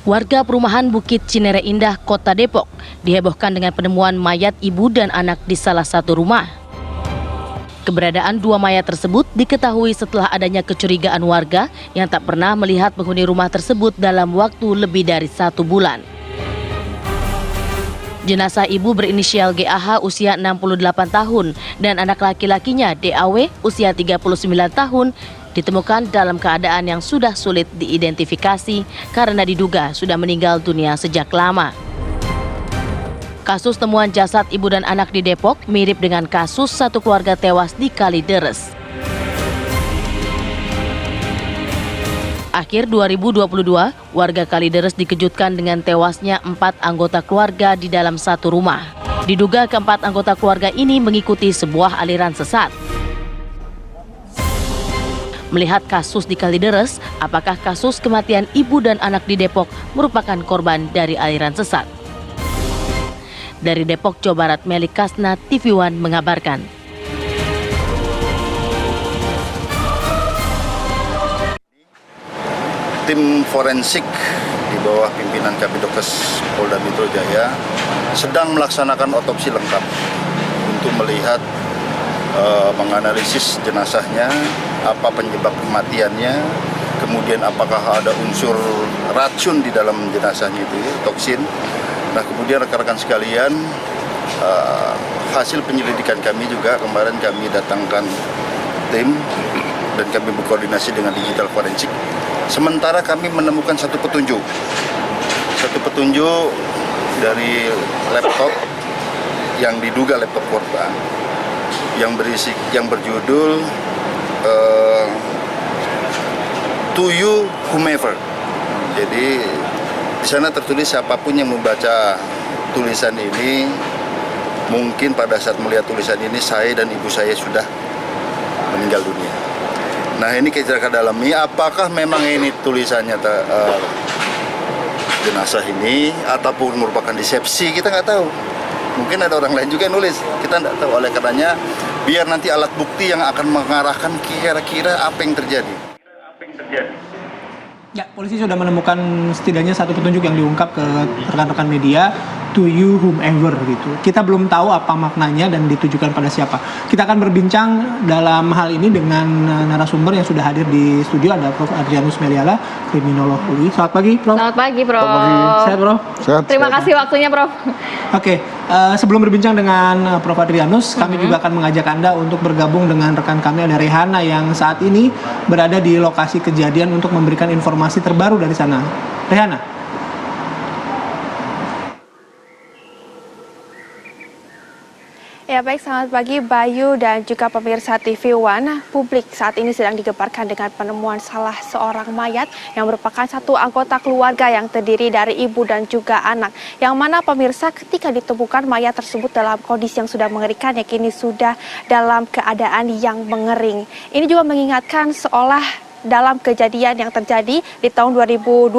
Warga perumahan Bukit Cinere Indah, Kota Depok, dihebohkan dengan penemuan mayat ibu dan anak di salah satu rumah. Keberadaan dua mayat tersebut diketahui setelah adanya kecurigaan warga yang tak pernah melihat penghuni rumah tersebut dalam waktu lebih dari 1 bulan. Jenazah ibu berinisial GAH usia 68 tahun dan anak laki-lakinya DAW usia 39 tahun ditemukan dalam keadaan yang sudah sulit diidentifikasi karena diduga sudah meninggal dunia sejak lama. Kasus temuan jasad ibu dan anak di Depok mirip dengan kasus satu keluarga tewas di Kalideres. Akhir 2022, warga Kalideres dikejutkan dengan tewasnya 4 anggota keluarga di dalam satu rumah. Diduga keempat anggota keluarga ini mengikuti sebuah aliran sesat. Melihat kasus di Kalideres, apakah kasus kematian ibu dan anak di Depok merupakan korban dari aliran sesat? Dari Depok, Jawa Barat, Melik Kasna, TV One mengabarkan. Tim forensik di bawah pimpinan Kabidokes Polda Metro Jaya sedang melaksanakan otopsi lengkap untuk melihat menganalisis jenazahnya, apa penyebab kematiannya, kemudian apakah ada unsur racun di dalam jenazahnya itu, toksin. Nah, kemudian rekan-rekan sekalian, hasil penyelidikan kami juga kemarin kami datangkan tim dan kami berkoordinasi dengan digital forensik. Sementara kami menemukan satu petunjuk dari laptop yang diduga laptop korban yang berjudul To You Whomever. Jadi di sana tertulis siapapun yang membaca tulisan ini, mungkin pada saat melihat tulisan ini saya dan ibu saya sudah meninggal dunia. Nah, ini kita akan dalami apakah memang ini tulisannya jenazah ini ataupun merupakan disepsi, kita nggak tahu. Mungkin ada orang lain juga yang nulis, kita nggak tahu. Oleh karenanya, biar nanti alat bukti yang akan mengarahkan kira-kira apa yang terjadi. Ya, polisi sudah menemukan setidaknya satu petunjuk yang diungkap ke rekan-rekan media, To You Whomever gitu. Kita belum tahu apa maknanya dan ditujukan pada siapa. Kita akan berbincang dalam hal ini dengan narasumber yang sudah hadir di studio, ada Prof. Adrianus Meliala, kriminolog UI. Selamat pagi, Prof. Selamat pagi, Prof. Selamat pagi. Sehat, Prof? Sehat. Terima kasih waktunya, Prof. Oke, sebelum berbincang dengan Prof. Adrianus, kami juga akan mengajak Anda untuk bergabung dengan rekan kami, ada Rehana yang saat ini berada di lokasi kejadian untuk memberikan informasi terbaru dari sana. Rehana. Ya baik, selamat pagi Bayu dan juga pemirsa TV One. Publik saat ini sedang digemparkan dengan penemuan salah seorang mayat yang merupakan satu anggota keluarga yang terdiri dari ibu dan juga anak. Yang mana pemirsa ketika ditemukan mayat tersebut dalam kondisi yang sudah mengerikan, yakini sudah dalam keadaan yang mengering. Ini juga mengingatkan seolah dalam kejadian yang terjadi di tahun 2022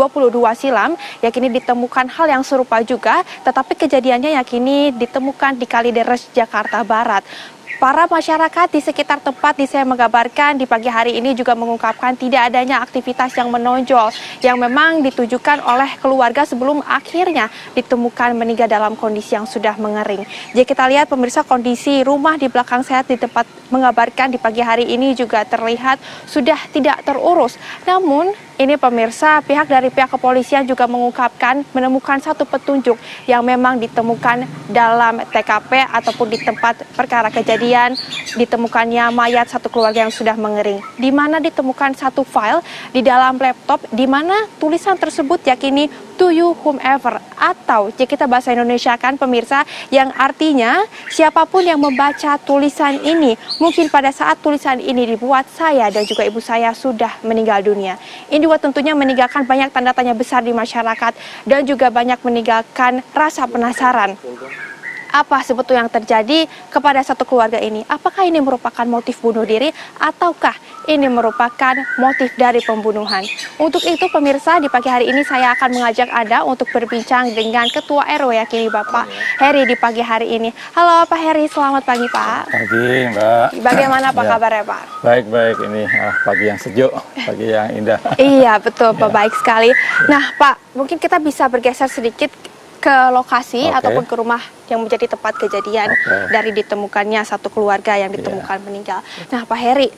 silam, yakini ditemukan hal yang serupa juga, tetapi kejadiannya yakini ditemukan di Kalideres, Jakarta Barat. Para masyarakat di sekitar tempat saya mengabarkan di pagi hari ini juga mengungkapkan tidak adanya aktivitas yang menonjol yang memang ditujukan oleh keluarga sebelum akhirnya ditemukan meninggal dalam kondisi yang sudah mengering. Jika kita lihat pemirsa, kondisi rumah di belakang saya di tempat mengabarkan di pagi hari ini juga terlihat sudah tidak terurus. Namun ini pemirsa, pihak kepolisian juga mengungkapkan menemukan satu petunjuk yang memang ditemukan dalam TKP ataupun di tempat perkara kejadian, ditemukannya mayat satu keluarga yang sudah mengering. Di mana ditemukan satu file di dalam laptop di mana tulisan tersebut yakini To You Whomever, atau jika kita bahasa Indonesia kan pemirsa, yang artinya siapapun yang membaca tulisan ini, mungkin pada saat tulisan ini dibuat saya dan juga ibu saya sudah meninggal dunia. Ini juga tentunya meninggalkan banyak tanda tanya besar di masyarakat dan juga banyak meninggalkan rasa penasaran. apa sebetulnya yang terjadi kepada satu keluarga ini? Apakah ini merupakan motif bunuh diri ataukah ini merupakan motif dari pembunuhan? Untuk itu pemirsa, di pagi hari ini saya akan mengajak Anda untuk berbincang dengan Ketua RW yakni Bapak Heri di pagi hari ini. Halo Pak Heri, selamat pagi Pak. Pagi Mbak. Bagaimana Pak Ya. kabarnya Pak? Baik-baik, ini pagi yang sejuk, pagi yang indah. Iya betul Pak, baik sekali. Nah Pak, mungkin kita bisa bergeser sedikit ke lokasi Oke. ataupun ke rumah yang menjadi tempat kejadian Oke. dari ditemukannya satu keluarga yang ditemukan meninggal. Nah Pak Heri,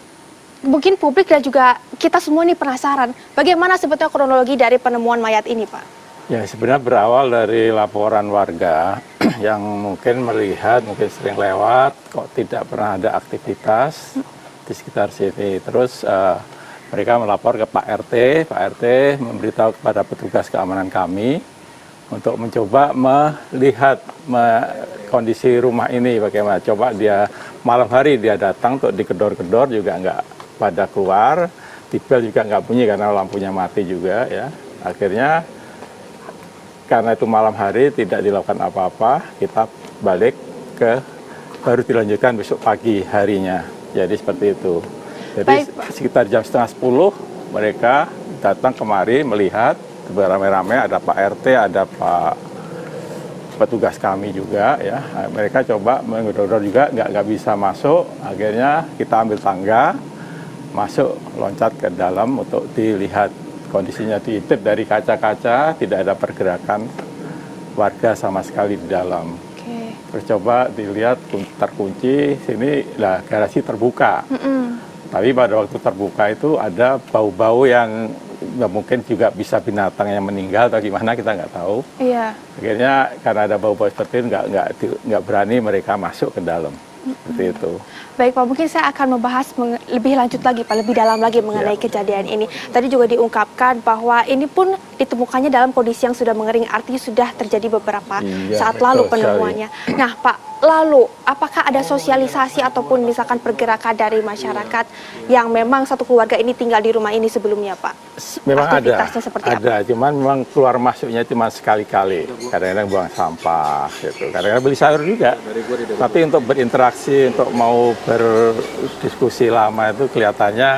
mungkin publik dan juga kita semua nih penasaran bagaimana sebetulnya kronologi dari penemuan mayat ini Pak? Ya sebenarnya berawal dari laporan warga yang mungkin melihat, mungkin sering lewat, kok tidak pernah ada aktivitas di sekitar sini. Terus mereka melapor ke Pak RT memberitahu kepada petugas keamanan kami untuk mencoba melihat kondisi rumah ini bagaimana. Coba dia malam hari dia datang untuk digedor-gedor juga nggak pada keluar, bel juga nggak bunyi karena lampunya mati juga ya. Akhirnya karena itu malam hari tidak dilakukan apa-apa, kita balik baru dilanjutkan besok pagi harinya. Jadi seperti itu. Jadi sekitar jam 9:30 mereka datang kemari melihat beramai-ramai, ada Pak RT, ada Pak petugas kami juga ya. Mereka coba menggedor juga nggak bisa masuk. Akhirnya kita ambil tangga, masuk loncat ke dalam untuk dilihat. Kondisinya diintip dari kaca-kaca, tidak ada pergerakan warga sama sekali di dalam. Oke. Terus coba dilihat terkunci, sini lah garasi terbuka. Tapi pada waktu terbuka itu ada bau-bau yang mungkin juga bisa binatang yang meninggal atau gimana kita nggak tahu. Iya. Akhirnya karena ada bau-bau seperti itu nggak berani mereka masuk ke dalam. Seperti itu. Baik Pak, mungkin saya akan membahas lebih lanjut lagi Pak, lebih dalam lagi mengenai kejadian ini. Tadi juga diungkapkan bahwa ini pun ditemukannya dalam kondisi yang sudah mengering, artinya sudah terjadi beberapa saat lalu penemuannya. Nah Pak, lalu apakah ada sosialisasi ataupun misalkan pergerakan dari masyarakat yang memang satu keluarga ini tinggal di rumah ini sebelumnya Pak? Memang Aktivitasnya seperti apa? cuman memang keluar masuknya cuma sekali-kali. Kadang-kadang buang sampah, gitu. Kadang-kadang beli sayur juga. Tapi untuk berinteraksi, untuk mau berdiskusi lama itu kelihatannya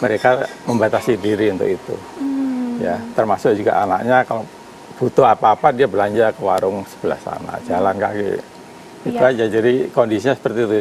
mereka membatasi diri untuk itu. Ya, termasuk juga anaknya kalau butuh apa-apa dia belanja ke warung sebelah sana, jalan kaki. Itu aja, jadi kondisinya seperti itu.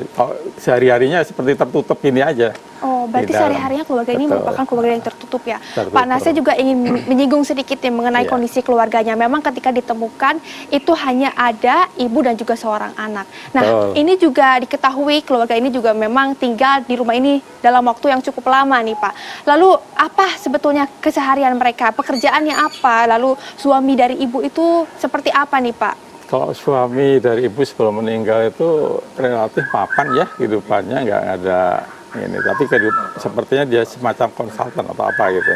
Sehari-harinya seperti tertutup ini aja. Oh, berarti sehari-harinya keluarga ini merupakan keluarga yang tertutup ya. Tertutup. Pak Nasir juga ingin menyinggung sedikit ya mengenai kondisi keluarganya. Memang ketika ditemukan itu hanya ada ibu dan juga seorang anak. Nah, ini juga diketahui keluarga ini juga memang tinggal di rumah ini dalam waktu yang cukup lama nih Pak. Lalu apa sebetulnya keseharian mereka? Pekerjaannya apa? Lalu suami dari ibu itu seperti apa nih Pak? Kalau suami dari ibu sebelum meninggal itu relatif mapan ya kehidupannya, nggak ada ini. Tapi sepertinya dia semacam konsultan atau apa gitu.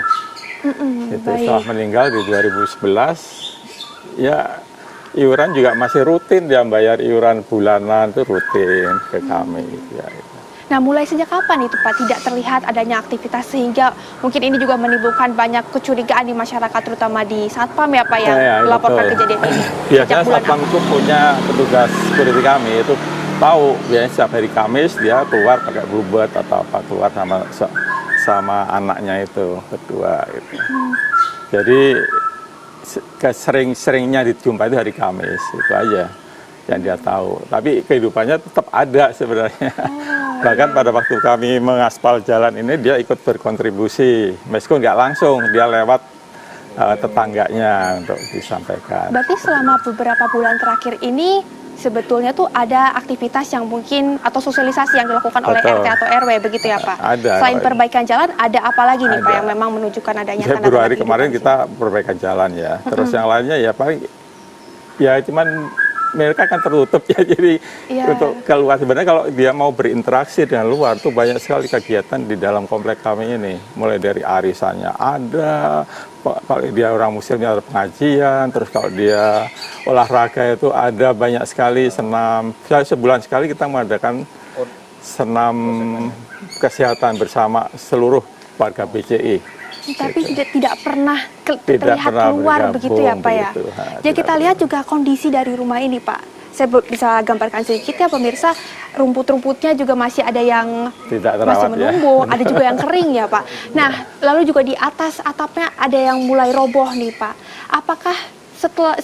Itu setelah meninggal di 2011, ya iuran juga masih rutin, dia bayar iuran bulanan itu rutin ke kami. Gitu, ya, gitu. Nah, mulai sejak kapan itu Pak tidak terlihat adanya aktivitas sehingga mungkin ini juga menimbulkan banyak kecurigaan di masyarakat terutama di Satpam ya Pak yang melaporkan kejadian ini? Biasanya Satpam itu punya petugas security kami itu tahu biasanya setiap hari Kamis dia keluar pakai bluebird atau apa keluar sama anaknya itu berdua gitu. Jadi sering-seringnya dijumpai itu hari Kamis itu aja yang dia tahu. Tapi kehidupannya tetap ada sebenarnya. Bahkan pada waktu kami mengaspal jalan ini dia ikut berkontribusi, meskipun nggak langsung, dia lewat tetangganya untuk disampaikan. Berarti selama beberapa bulan terakhir ini sebetulnya tuh ada aktivitas yang mungkin atau sosialisasi yang dilakukan oleh RT atau RW begitu ya Pak? Ada. Selain perbaikan jalan, ada apa lagi nih Pak yang memang menunjukkan adanya tanda-tanda Februari kemarin kita perbaikan jalan ya, terus yang lainnya ya paling ya cuman mereka kan tertutup ya, jadi untuk keluar sebenarnya kalau dia mau berinteraksi dengan luar tuh banyak sekali kegiatan di dalam komplek kami ini, mulai dari arisannya ada, kalau dia orang muslimnya ada pengajian, terus kalau dia olahraga itu ada banyak sekali senam. Sebulan sekali kita mengadakan senam kesehatan bersama seluruh warga BCI. Tapi tidak pernah terlihat keluar begitu ya Pak ya. Jadi kita lihat juga kondisi dari rumah ini Pak. saya bisa gambarkan sedikit ya pemirsa, rumput-rumputnya juga masih ada yang Tidak masih terawat ya. menumbuh, ada juga yang kering ya Pak. Nah, lalu juga di atas atapnya ada yang mulai roboh nih Pak. Apakah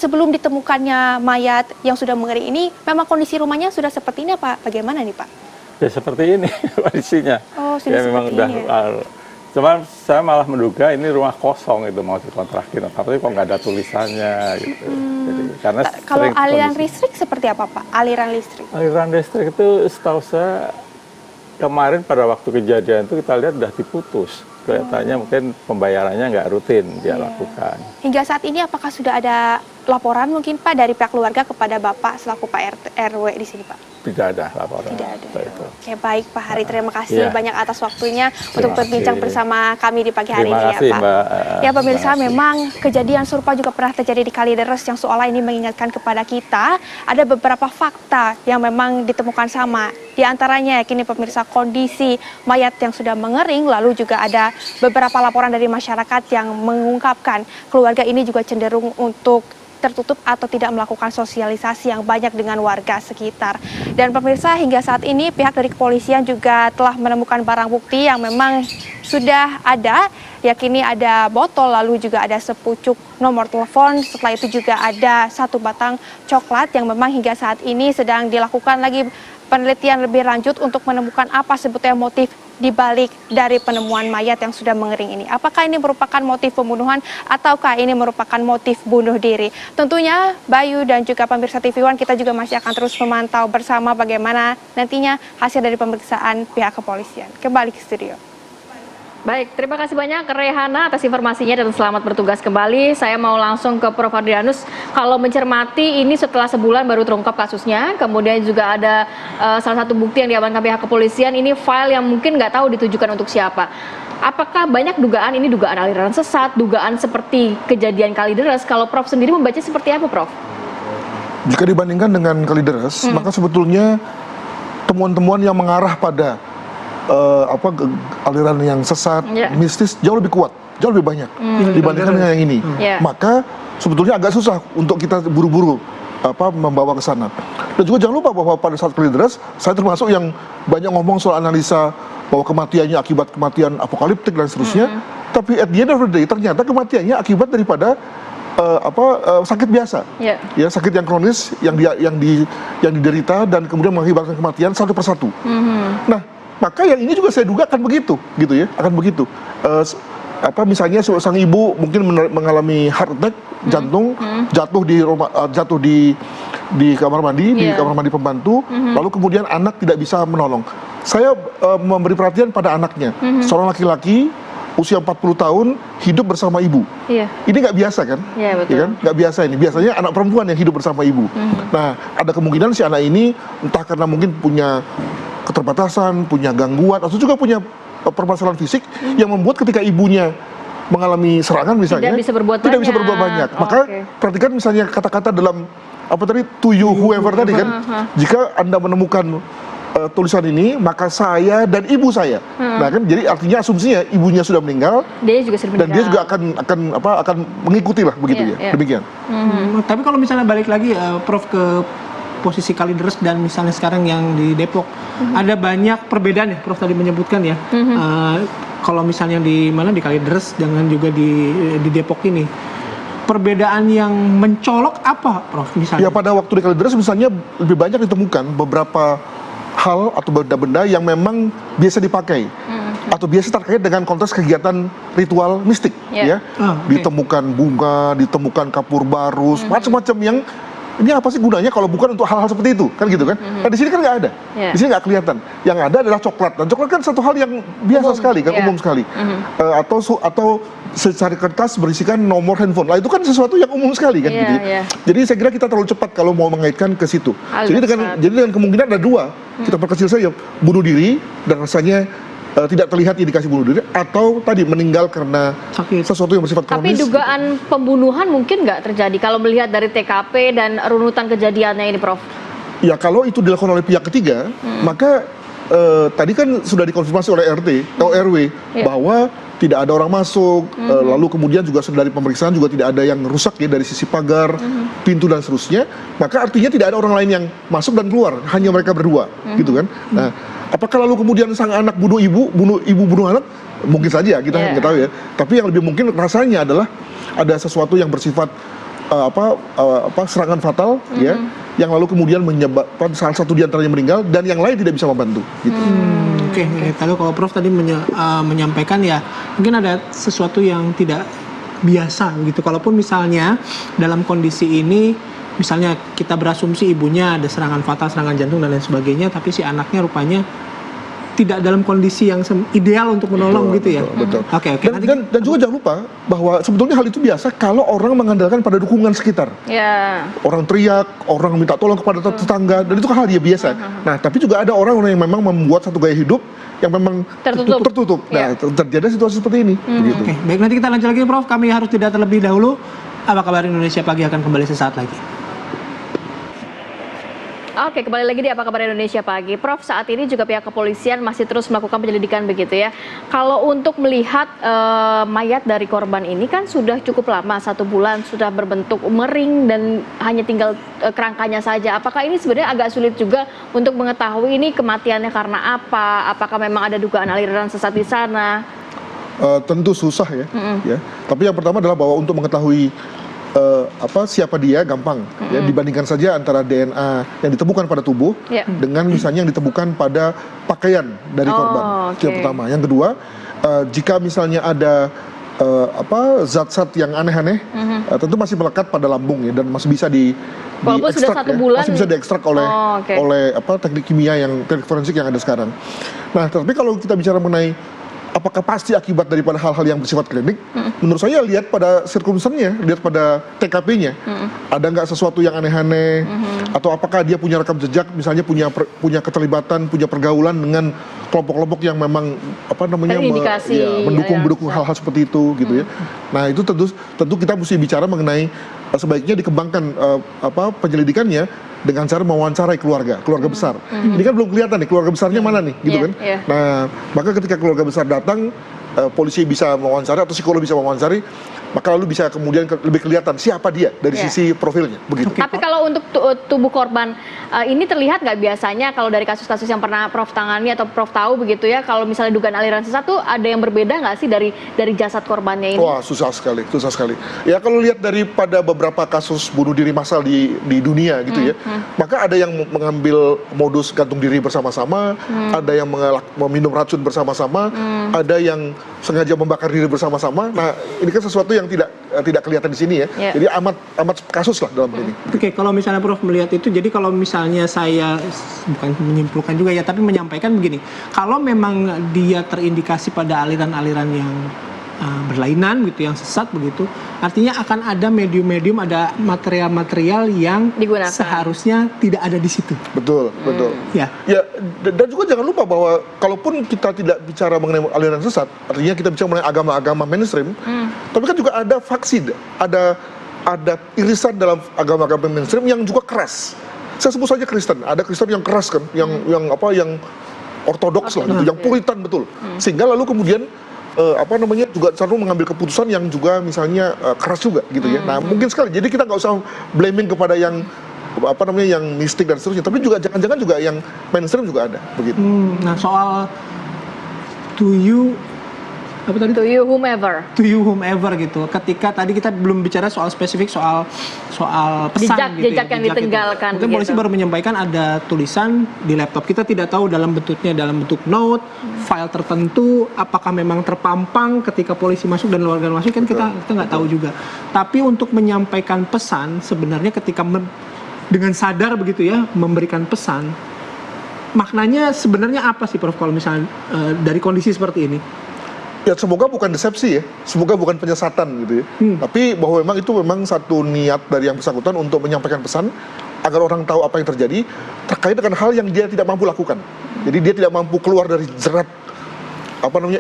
sebelum ditemukannya mayat yang sudah mengering ini, memang kondisi rumahnya sudah seperti ini Pak? Bagaimana nih Pak? Ya seperti ini kondisinya. Oh, sudah Ya memang seperti udah. ini ya. Cuman saya malah menduga ini rumah kosong itu mau dikontrakin, tapi kok nggak ada tulisannya gitu. Jadi, karena Kalau sering aliran kondisi- listrik seperti apa Pak? Aliran listrik? aliran listrik itu setahu saya kemarin pada waktu kejadian itu kita lihat udah diputus. Kelihatannya mungkin pembayarannya nggak rutin dia lakukan. Hingga saat ini apakah sudah ada laporan mungkin Pak dari pihak keluarga kepada Bapak selaku Pak RW di sini Pak? Tidak ada laporan. Tidak ada. seperti itu. Oke, baik Pak Hari, terima kasih Iya. banyak atas waktunya untuk Terima berbincang kasih. bersama kami di pagi hari Terima ini kasih, ya Pak. Mbak. Ya pemirsa, Terima kasih. memang kejadian serupa juga pernah terjadi di Kalideres yang seolah ini mengingatkan kepada kita ada beberapa fakta yang memang ditemukan sama. Di antaranya kini pemirsa kondisi mayat yang sudah mengering, lalu juga ada beberapa laporan dari masyarakat yang mengungkapkan keluarga ini juga cenderung untuk tertutup atau tidak melakukan sosialisasi yang banyak dengan warga sekitar. Dan pemirsa, hingga saat ini pihak dari kepolisian juga telah menemukan barang bukti yang memang sudah ada, yakni ada botol, lalu juga ada sepucuk nomor telepon, setelah itu juga ada satu batang coklat yang memang hingga saat ini sedang dilakukan lagi penelitian lebih lanjut untuk menemukan apa sebetulnya motif di balik dari penemuan mayat yang sudah mengering ini. Apakah ini merupakan motif pembunuhan ataukah ini merupakan motif bunuh diri? Tentunya Bayu dan juga pemirsa TV One, kita juga masih akan terus memantau bersama bagaimana nantinya hasil dari pemeriksaan pihak kepolisian. Kembali ke studio. Baik, terima kasih banyak Rehana atas informasinya dan selamat bertugas kembali. Saya mau langsung ke Prof. Adrianus. Kalau mencermati ini setelah sebulan baru terungkap kasusnya, kemudian juga ada salah satu bukti yang diamankan pihak kepolisian, ini file yang mungkin nggak tahu ditujukan untuk siapa. Apakah banyak dugaan ini dugaan aliran sesat, dugaan seperti kejadian Kalideres? Kalau Prof sendiri membaca seperti apa, Prof? Jika dibandingkan dengan Kalideres, maka sebetulnya temuan-temuan yang mengarah pada aliran yang sesat, mistis jauh lebih kuat, jauh lebih banyak dibandingkan dengan yang ini. Maka sebetulnya agak susah untuk kita buru-buru membawa ke sana. Dan juga jangan lupa bahwa pada saat Kalideres, saya termasuk yang banyak ngomong soal analisa bahwa kematiannya akibat kematian apokaliptik dan seterusnya. Tapi at the end of the day, ternyata kematiannya akibat daripada sakit biasa, ya sakit yang kronis yang diderita dan kemudian mengakibatkan kematian satu persatu. Nah, maka yang ini juga saya duga akan begitu, gitu ya, akan begitu. Misalnya sang ibu mungkin mengalami heart attack, jantung, jatuh di kamar mandi, di kamar mandi pembantu, lalu kemudian anak tidak bisa menolong. Saya memberi perhatian pada anaknya, seorang laki-laki usia 40 tahun hidup bersama ibu. Ini nggak biasa kan? Betul. Ya kan? Nggak biasa ini. Biasanya anak perempuan yang hidup bersama ibu. Nah, ada kemungkinan si anak ini entah karena mungkin punya keterbatasan, punya gangguan, atau juga punya permasalahan fisik yang membuat ketika ibunya mengalami serangan misalnya tidak bisa berbuat banyak. Maka perhatikan misalnya kata-kata dalam to you whoever tadi kan, jika Anda menemukan tulisan ini, maka saya dan ibu saya. Nah kan, jadi artinya asumsinya ibunya sudah meninggal, dia juga sudah dan dia juga akan mengikuti lah begitu ya. Demikian. Tapi kalau misalnya balik lagi Prof ke posisi Kalideres dan misalnya sekarang yang di Depok, ada banyak perbedaan ya, Prof tadi menyebutkan ya. Kalau misalnya di Kalideres dengan juga di Depok ini, perbedaan yang mencolok apa, Prof? Misalnya? Ya pada waktu di Kalideres misalnya lebih banyak ditemukan beberapa hal atau benda-benda yang memang biasa dipakai atau biasa terkait dengan konteks kegiatan ritual mistik, ya. Ditemukan bunga, ditemukan kapur barus, macam-macam yang ini apa sih gunanya kalau bukan untuk hal-hal seperti itu, kan gitu kan? Nah di sini kan nggak ada, di sini nggak kelihatan. Yang ada adalah coklat, dan coklat kan satu hal yang biasa sekali, kan umum sekali. Atau secari kertas berisikan nomor handphone, lah itu kan sesuatu yang umum sekali kan gitu. Jadi saya kira kita terlalu cepat kalau mau mengaitkan ke situ. Jadi dengan kemungkinan ada dua, kita perkecil saja, bunuh diri dan rasanya tidak terlihat indikasi bunuh diri, atau tadi meninggal karena sesuatu yang bersifat kronis. Tapi dugaan pembunuhan mungkin nggak terjadi kalau melihat dari TKP dan runutan kejadiannya ini, Prof? Ya kalau itu dilakukan oleh pihak ketiga, maka tadi kan sudah dikonfirmasi oleh RT atau RW bahwa tidak ada orang masuk, lalu kemudian juga dari pemeriksaan juga tidak ada yang rusak ya dari sisi pagar, pintu dan seterusnya. Maka artinya tidak ada orang lain yang masuk dan keluar, hanya mereka berdua, gitu kan. Nah, apakah lalu kemudian sang anak bunuh ibu bunuh anak? Mungkin saja, kita nggak tahu ya. Tapi yang lebih mungkin rasanya adalah ada sesuatu yang bersifat serangan fatal, ya, yang lalu kemudian menyebabkan salah satu di antaranya meninggal dan yang lain tidak bisa membantu. Gitu. Oke. Kalau Prof tadi menyampaikan ya mungkin ada sesuatu yang tidak biasa gitu. Kalaupun misalnya dalam kondisi ini misalnya kita berasumsi ibunya ada serangan fatal, serangan jantung dan lain sebagainya, tapi si anaknya rupanya tidak dalam kondisi yang ideal untuk menolong gitu ya. Betul. Oke. Dan juga jangan lupa bahwa sebetulnya hal itu biasa kalau orang mengandalkan pada dukungan sekitar. Orang teriak, orang minta tolong kepada tetangga, dan itu kan hal dia biasa. Nah, tapi juga ada orang yang memang membuat satu gaya hidup yang memang tertutup. Nah, terjadi situasi seperti ini. Oke, baik, nanti kita lanjut lagi Prof. Kami harus jeda terlebih dahulu. Apa kabar Indonesia Pagi akan kembali sesaat lagi. Oke, kembali lagi di Apa Kabar Indonesia Pagi. Prof, saat ini juga pihak kepolisian masih terus melakukan penyelidikan begitu ya. Kalau untuk melihat mayat dari korban ini kan sudah cukup lama, 1 bulan, sudah berbentuk mering dan hanya tinggal kerangkanya saja. Apakah ini sebenarnya agak sulit juga untuk mengetahui ini kematiannya karena apa? Apakah memang ada dugaan aliran sesat di sana? Tentu susah ya. Ya. Tapi yang pertama adalah bahwa untuk mengetahui siapa dia gampang ya, dibandingkan saja antara DNA yang ditemukan pada tubuh dengan misalnya yang ditemukan pada pakaian dari korban. Itu yang pertama. Yang kedua, jika misalnya ada zat-zat yang aneh-aneh, tentu masih melekat pada lambung ya, dan masih bisa diekstrak ya, masih bisa diekstrak oleh teknik kimia teknik forensik yang ada sekarang. Nah, tapi kalau kita bicara mengenai apakah pasti akibat daripada hal-hal yang bersifat klinik? Menurut saya lihat pada circumstance-nya, lihat pada TKP-nya, ada nggak sesuatu yang aneh-aneh, atau apakah dia punya rekam jejak, misalnya punya keterlibatan, punya pergaulan dengan kelompok-kelompok yang memang mendukung hal-hal seperti itu, gitu ya. Nah, itu tentu kita mesti bicara mengenai sebaiknya dikembangkan penyelidikannya dengan cara mewawancarai keluarga besar. Ini kan belum kelihatan nih keluarga besarnya mana nih, gitu kan. Nah, maka ketika keluarga besar datang, polisi bisa mewawancari atau psikolog bisa mewawancari, maka lalu bisa kemudian lebih kelihatan siapa dia dari sisi profilnya, begitu. Tapi kalau untuk tubuh korban ini terlihat nggak biasanya kalau dari kasus-kasus yang pernah Prof tangani atau Prof tahu begitu ya, kalau misalnya dugaan aliran sesat tuh ada yang berbeda nggak sih dari jasad korbannya ini? Wah, susah sekali. Ya kalau lihat daripada beberapa kasus bunuh diri massal di dunia gitu ya, maka ada yang mengambil modus gantung diri bersama-sama, ada yang meminum racun bersama-sama, ada yang sengaja membakar diri bersama-sama. Nah, ini kan sesuatu yang tidak kelihatan di sini ya. Jadi amat kasus lah dalam hal ini. Oke, kalau misalnya Prof melihat itu, jadi kalau misalnya saya bukan menyimpulkan juga ya, tapi menyampaikan begini, kalau memang dia terindikasi pada aliran-aliran yang berlainan gitu, yang sesat begitu, artinya akan ada medium-medium, ada material-material yang digunakan, seharusnya tidak ada di situ. Betul. Ya, dan juga jangan lupa bahwa kalaupun kita tidak bicara mengenai aliran sesat, artinya kita bicara mengenai agama-agama mainstream, tapi kan juga ada faksi, ada irisan dalam agama-agama mainstream yang juga keras. Saya sebut saja Kristen, ada Kristen yang keras kan, yang ortodoks lah gitu, yang puritan betul. Sehingga lalu kemudian juga selalu mengambil keputusan yang juga misalnya keras juga gitu ya. Nah, mungkin sekali. Jadi kita nggak usah blaming kepada yang yang mistik dan seterusnya, tapi juga jangan-jangan juga yang mainstream juga ada begitu. Nah, soal to you whomever gitu. Ketika tadi kita belum bicara soal spesifik soal pesan jejak yang ditinggalkan. Mungkin polisi baru menyampaikan ada tulisan di laptop. Kita tidak tahu dalam bentuk note, file tertentu, apakah memang terpampang ketika polisi masuk dan warga masuk, kan kita nggak tahu juga. Tapi untuk menyampaikan pesan, sebenarnya ketika dengan sadar begitu ya, memberikan pesan, maknanya sebenarnya apa sih Prof kalau misalnya dari kondisi seperti ini? Ya, semoga bukan desepsi ya, semoga bukan penyesatan gitu ya. Tapi bahwa memang itu memang satu niat dari yang bersangkutan untuk menyampaikan pesan agar orang tahu apa yang terjadi terkait dengan hal yang dia tidak mampu lakukan. Jadi dia tidak mampu keluar dari jerat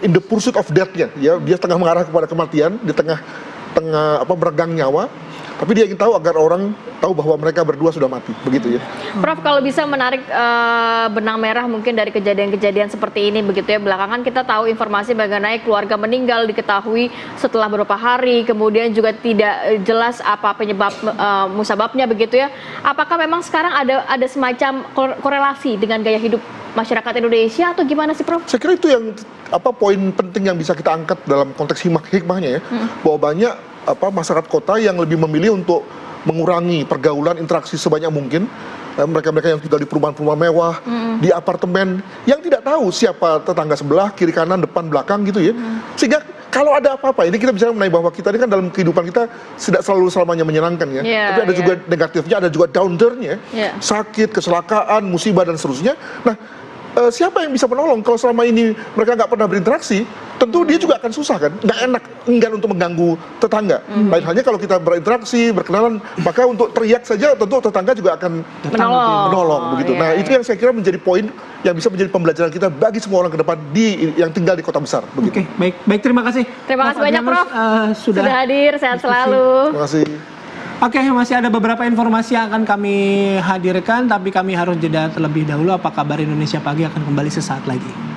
in the pursuit of death-nya ya, dia tengah mengarah kepada kematian, di tengah meregang nyawa. Tapi dia ingin tahu agar orang tahu bahwa mereka berdua sudah mati, begitu ya. Prof, kalau bisa menarik benang merah mungkin dari kejadian-kejadian seperti ini begitu ya. Belakangan kita tahu informasi mengenai keluarga meninggal diketahui setelah beberapa hari, kemudian juga tidak jelas apa penyebab musababnya begitu ya. Apakah memang sekarang ada semacam korelasi dengan gaya hidup masyarakat Indonesia atau gimana sih, Prof? Saya kira itu yang poin penting yang bisa kita angkat dalam konteks hikmahnya ya, bahwa banyak masyarakat kota yang lebih memilih untuk mengurangi pergaulan interaksi sebanyak mungkin. Mereka-mereka yang tinggal di perumahan-perumahan mewah, di apartemen, yang tidak tahu siapa tetangga sebelah, kiri kanan, depan belakang gitu ya. Sehingga kalau ada apa-apa, ini kita bisa mengenai bahwa kita ini kan dalam kehidupan kita tidak selalu selamanya menyenangkan ya. Tapi ada juga negatifnya, ada juga down-turn-nya, sakit, kecelakaan, musibah dan seterusnya. Nah, siapa yang bisa menolong kalau selama ini mereka nggak pernah berinteraksi? Tentu dia juga akan susah kan, nggak enak, enggan untuk mengganggu tetangga. Lain halnya kalau kita berinteraksi, berkenalan, maka untuk teriak saja tentu tetangga juga akan menolong begitu. Nah, itu yang saya kira menjadi poin yang bisa menjadi pembelajaran kita bagi semua orang ke depan yang tinggal di kota besar. Begitu. Oke, baik, terima kasih. Terima kasih banyak, Prof. Sudah hadir, sehat selalu. Terima kasih. Oke, masih ada beberapa informasi yang akan kami hadirkan, tapi kami harus jeda terlebih dahulu. Apa kabar Indonesia Pagi akan kembali sesaat lagi.